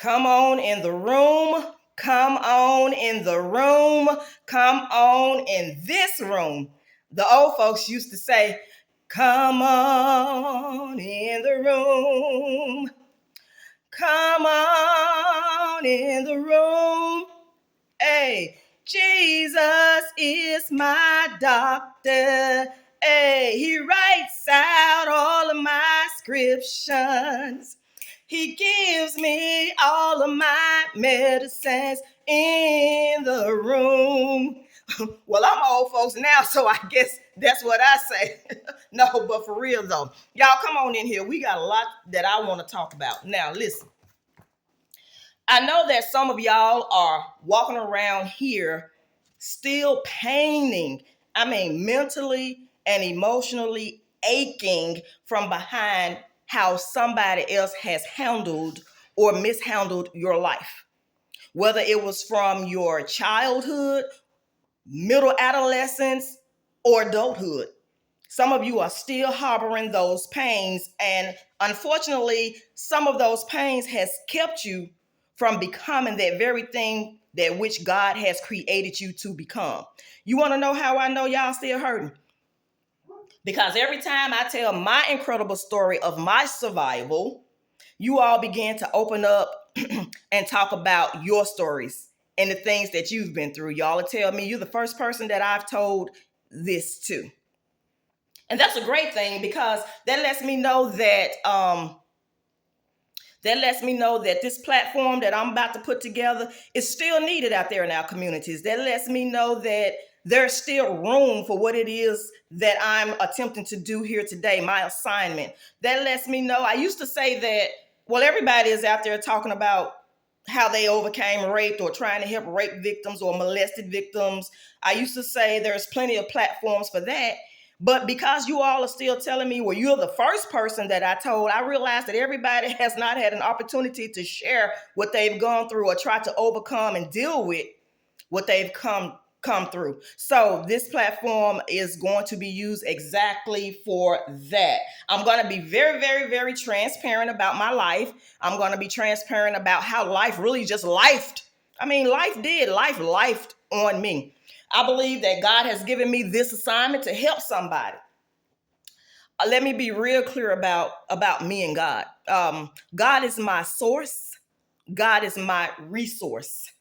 Come on in the room. Come on in the room. Come on in this room. The old folks used to say, come on in the room. Come on in the room. Hey, Jesus is my doctor. Hey, he writes out all of my scriptures. He gives me all of my medicines in the room. Well, I'm old folks now, so I guess that's what I say. No, but for real though, y'all come on in here. We got a lot that I want to talk about. Now, listen. I know that some of y'all are walking around here still mentally and emotionally aching from behind how somebody else has handled or mishandled your life. Whether it was from your childhood, middle adolescence, or adulthood. Some of you are still harboring those pains, and unfortunately, some of those pains has kept you from becoming that very thing that which God has created you to become. You want to know how I know y'all still hurting? Because every time I tell my incredible story of my survival, you all begin to open up and talk about your stories and the things that you've been through. Y'all will tell me you're the first person that I've told this to. And that's a great thing because that lets me know that this platform that I'm about to put together is still needed out there in our communities. That lets me know that there's still room for what it is that I'm attempting to do here today, my assignment. That lets me know, I used to say that, well, everybody is out there talking about how they overcame rape or trying to help rape victims or molested victims. I used to say there's plenty of platforms for that. But because you all are still telling me, well, you're the first person that I told, I realized that everybody has not had an opportunity to share what they've gone through or try to overcome and deal with what they've come through. So this platform is going to be used exactly for that. I'm going to be very, very, very transparent about my life. I'm going to be transparent about how life really just lifed. Life on me. I believe that God has given me this assignment to help somebody. Let me be real clear about me and God. God is my source. God is my resource.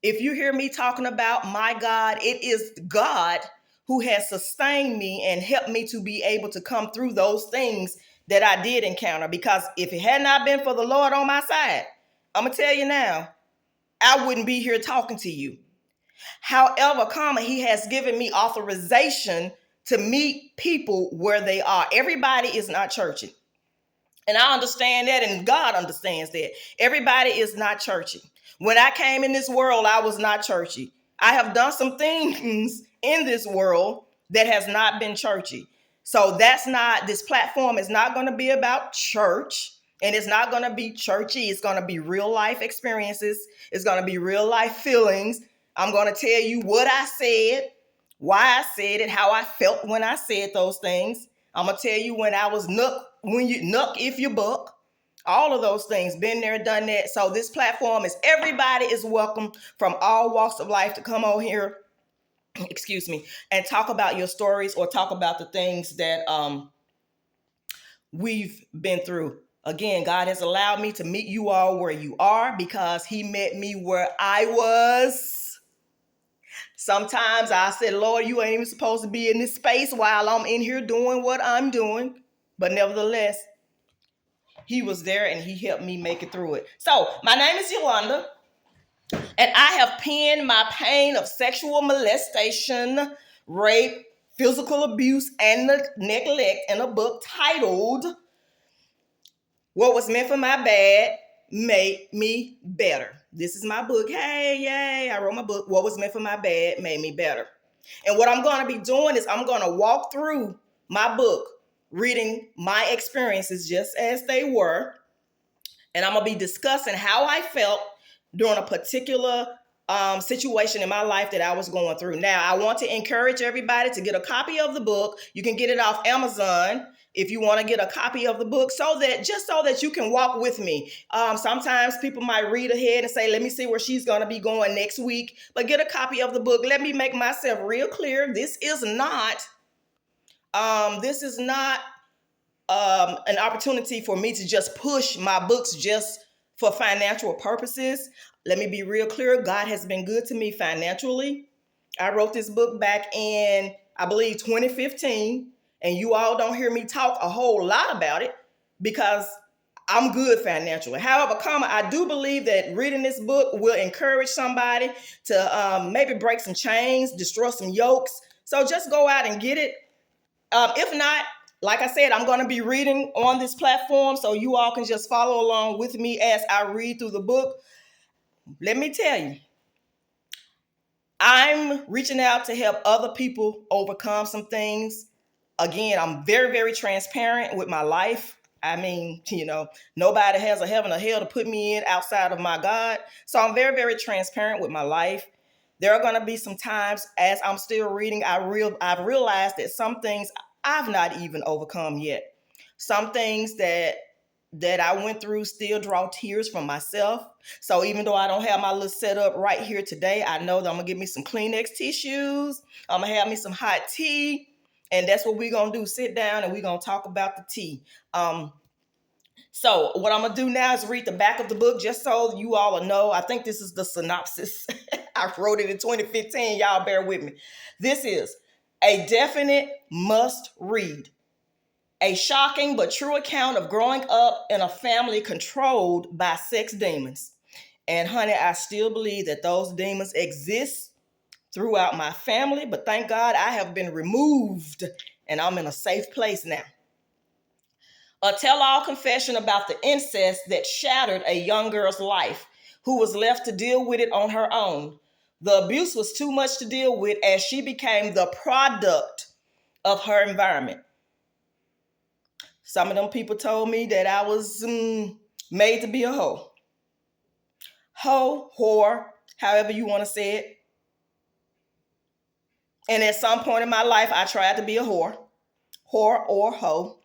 If you hear me talking about my God, it is God who has sustained me and helped me to be able to come through those things that I did encounter. Because if it had not been for the Lord on my side, I'm going to tell you now, I wouldn't be here talking to you. However, he has given me authorization to meet people where they are. Everybody is not churchy. And I understand that, and God understands that. Everybody is not churchy. When I came in this world, I was not churchy. I have done some things in this world that has not been churchy. So this platform is not going to be about church. And it's not going to be churchy. It's going to be real life experiences. It's going to be real life feelings. I'm going to tell you what I said, why I said it, how I felt when I said those things. I'm going to tell you when I was when you nuck if you buck. All of those things, been there, done that. So this platform is everybody is welcome from all walks of life to come on here, excuse me, and talk about your stories or talk about the things that we've been through. Again, God has allowed me to meet you all where you are because he met me where I was. Sometimes I said, Lord, you ain't even supposed to be in this space while I'm in here doing what I'm doing. But nevertheless, he was there and he helped me make it through it. So my name is Yolanda, and I have penned my pain of sexual molestation, rape, physical abuse, and neglect in a book titled What Was Meant for My Bad Made Me Better. This is my book. Hey, yay. I wrote my book, What Was Meant for My Bad Made Me Better. And what I'm going to be doing is I'm going to walk through my book, reading my experiences just as they were. And I'm going to be discussing how I felt during a particular situation in my life that I was going through. Now, I want to encourage everybody to get a copy of the book. You can get it off Amazon. if you want to get a copy of the book, so that you can walk with me. Sometimes people might read ahead and say, let me see where she's going to be going next week, but get a copy of the book. Let me make myself real clear. This is not an opportunity for me to just push my books just for financial purposes. Let me be real clear. God has been good to me financially. I wrote this book back in, I believe, 2015, and you all don't hear me talk a whole lot about it because I'm good financially. However, I do believe that reading this book will encourage somebody to maybe break some chains, destroy some yokes. So just go out and get it. If not, like I said, I'm going to be reading on this platform, so you all can just follow along with me as I read through the book. Let me tell you, I'm reaching out to help other people overcome some things. Again, I'm very, very transparent with my life. I mean, nobody has a heaven or hell to put me in outside of my God. So I'm very, very transparent with my life. There are going to be some times as I'm still reading, I've realized that some things I've not even overcome yet. Some things that I went through still draw tears from myself. So even though I don't have my little setup right here today, I know that I'm going to get me some Kleenex tissues. I'm going to have me some hot tea. And that's what we're going to do. Sit down and we're going to talk about the tea. So what I'm going to do now is read the back of the book just so you all will know. I think this is the synopsis. I wrote it in 2015. Y'all bear with me. This is a definite must read. A shocking but true account of growing up in a family controlled by sex demons. And honey, I still believe that those demons exist throughout my family, but thank God I have been removed and I'm in a safe place now. A tell-all confession about the incest that shattered a young girl's life who was left to deal with it on her own. The abuse was too much to deal with as she became the product of her environment. Some of them people told me that I was made to be a hoe. Hoe, whore, however you want to say it. And at some point in my life, I tried to be a whore or hoe.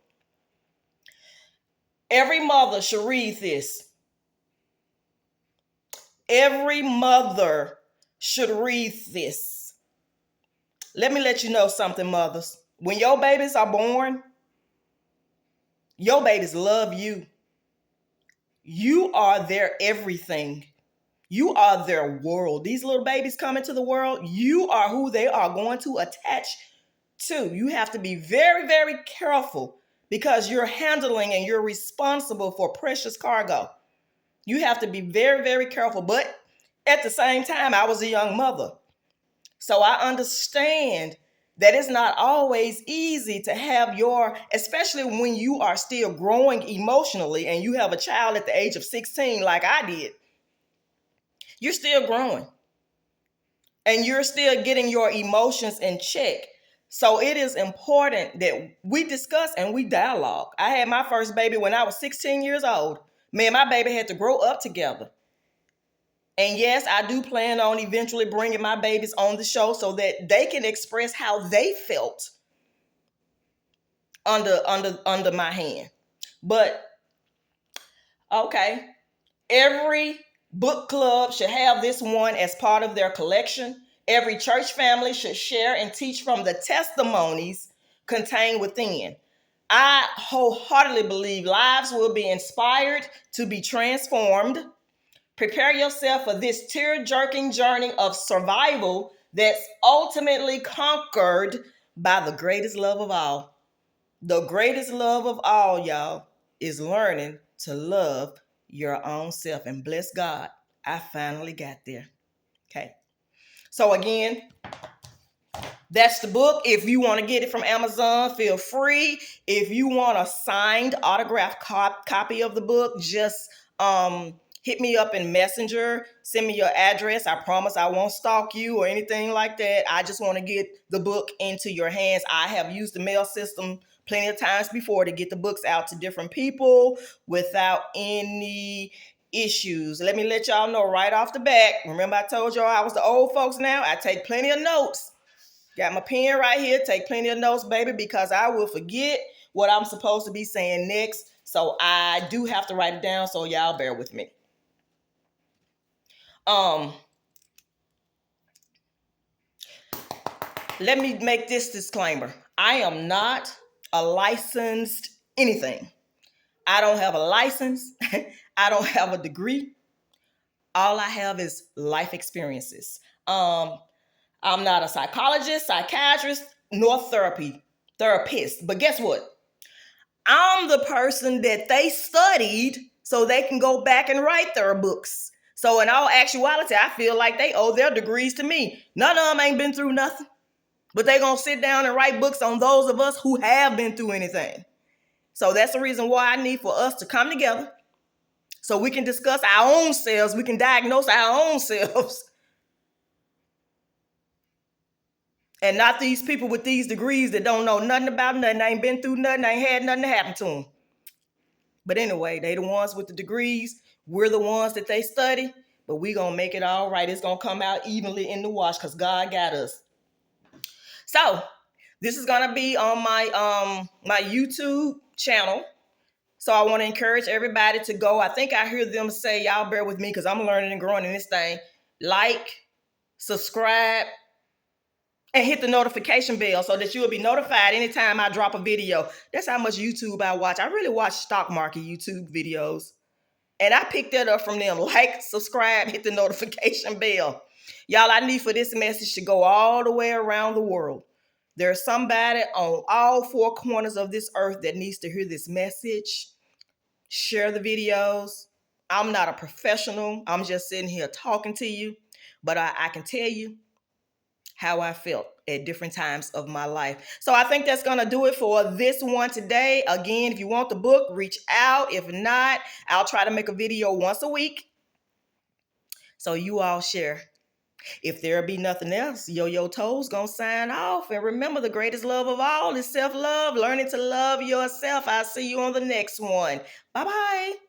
Every mother should read this. Every mother should read this. Let me let you know something, mothers. When your babies are born, your babies love you. You are their everything. You are their world. These little babies come into the world. You are who they are going to attach to. You have to be very, very careful because you're handling and you're responsible for precious cargo. You have to be very, very careful. But at the same time, I was a young mother. So I understand that it's not always easy to have especially when you are still growing emotionally and you have a child at the age of 16 like I did. You're still growing and you're still getting your emotions in check. So it is important that we discuss and we dialogue. I had my first baby when I was 16 years old. Me and my baby had to grow up together. And yes, I do plan on eventually bringing my babies on the show so that they can express how they felt under my hand. But okay, every book club should have this one as part of their collection. Every church family should share and teach from the testimonies contained within. I wholeheartedly believe lives will be inspired to be transformed. Prepare yourself for this tear-jerking journey of survival that's ultimately conquered by the greatest love of all. The greatest love of all, y'all, is learning to love your own self. And bless God, I finally got there. Okay. So again, that's the book. If you want to get it from Amazon, feel free. If you want a signed, autographed copy of the book, just hit me up in Messenger. Send me your address. I promise I won't stalk you or anything like that. I just want to get the book into your hands. I have used the mail system plenty of times before to get the books out to different people without any issues. Let me let y'all know right off the bat. Remember I told y'all I was the old folks now? I take plenty of notes. Got my pen right here. Take plenty of notes, baby, because I will forget what I'm supposed to be saying next. So I do have to write it down, so y'all bear with me. Let me make this disclaimer. I am not a licensed anything. I don't have a license. I don't have a degree. All I have is life experiences. I'm not a psychologist, psychiatrist, nor therapist. But guess what? I'm the person that they studied so they can go back and write their books. So in all actuality, I feel like they owe their degrees to me. None of them ain't been through nothing, but they gonna sit down and write books on those of us who have been through anything. So that's the reason why I need for us to come together so we can discuss our own selves. We can diagnose our own selves. And not these people with these degrees that don't know nothing about nothing, ain't been through nothing, ain't had nothing to happen to them. But anyway, they the ones with the degrees. We're the ones that they study. But we gonna make it all right. It's gonna come out evenly in the wash because God got us. So this is gonna be on my YouTube channel. So I want to encourage everybody to go. I think I hear them say, y'all bear with me because I'm learning and growing in this thing. Like, subscribe, and hit the notification bell so that you will be notified anytime I drop a video. That's how much YouTube I watch. I really watch stock market YouTube videos. And I picked that up from them. Like, subscribe, hit the notification bell. Y'all, I need for this message to go all the way around the world. There's somebody on all four corners of this earth that needs to hear this message. Share the videos. I'm not a professional. I'm just sitting here talking to you. But I can tell you how I felt at different times of my life. So I think that's going to do it for this one today. Again, if you want the book, reach out. If not, I'll try to make a video once a week. So you all share. If there be nothing else, Yo-Yo Toes gonna sign off. And remember, the greatest love of all is self-love. Learning to love yourself. I'll see you on the next one. Bye-bye.